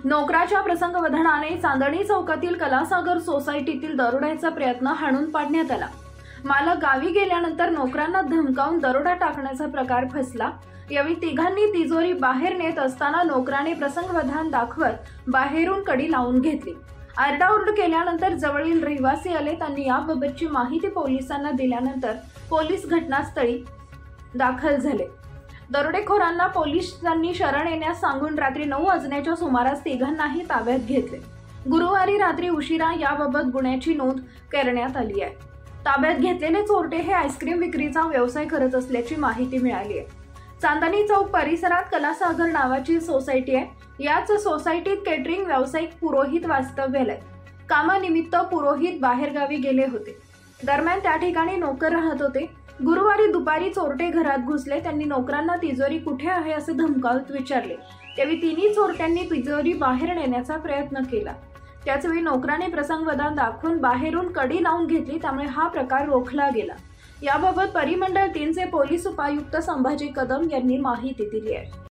नोकराच्या प्रसंगवधानाने चांदणी चौकातील कलासागर सोसायटीतील दरोड्याचा प्रयत्न हाणून पाडण्यात आला। मालक गावी गेल्यानंतर नोकरांना धमकावून दरोडा टाकण्याचा प्रकार फसला। यावेळी तिघांनी तिजोरी बाहेर नेत असताना नोकराने प्रसंगवधान दाखवत बाहेरून कडी लावून घेतली। आरडाओरड केल्यानंतर जवळील रहिवासी आले। त्यांनी याबाबतची माहिती पोलिसांना दिल्यानंतर पोलीस घटनास्थळी दाखल झाले। दरोडेखोरांना पोलिसांनी शरण येण्यास सांगून रात्री 9 वाजण्याच्या सुमारास तिघांनाही ताब्यात घेतले। गुरुवारी रात्री उशिरा याबाबत गुन्ह्याची नोंद करण्यात आली आहे। ताब्यात घेतलेले चोरटे हे आईस्क्रीम विक्रीचा व्यवसाय करत असल्याची माहिती मिळाली आहे। चांदणी चौक परिसरात कलासागर नावाची सोसायटी आहे। याच सोसायटीत केटरिंग व्यावसायिक पुरोहित वास्तव्याला आहेत। कामानिमित्त पुरोहित बाहेरगावी गेले होते। दरम्यान त्या ठिकाणी नोकर राहत होते। गुरुवारी दुपारी चोरटे घरात घुसले। त्यांनी नोकरांना तिजोरी कुठे आहे असे धमकावत विचारले। त्यावेळी तिन्ही चोरट्यांनी तिजोरी बाहेर नेण्याचा प्रयत्न केला। त्याचवेळी नोकराने प्रसंगवधान दाखवून बाहेरून कडी लावून घेतली। त्यामुळे हा प्रकार रोखला गेला। याबाबत परिमंडळ 3 चे पोलीस उपायुक्त संभाजी कदम यांनी माहिती दिली आहे।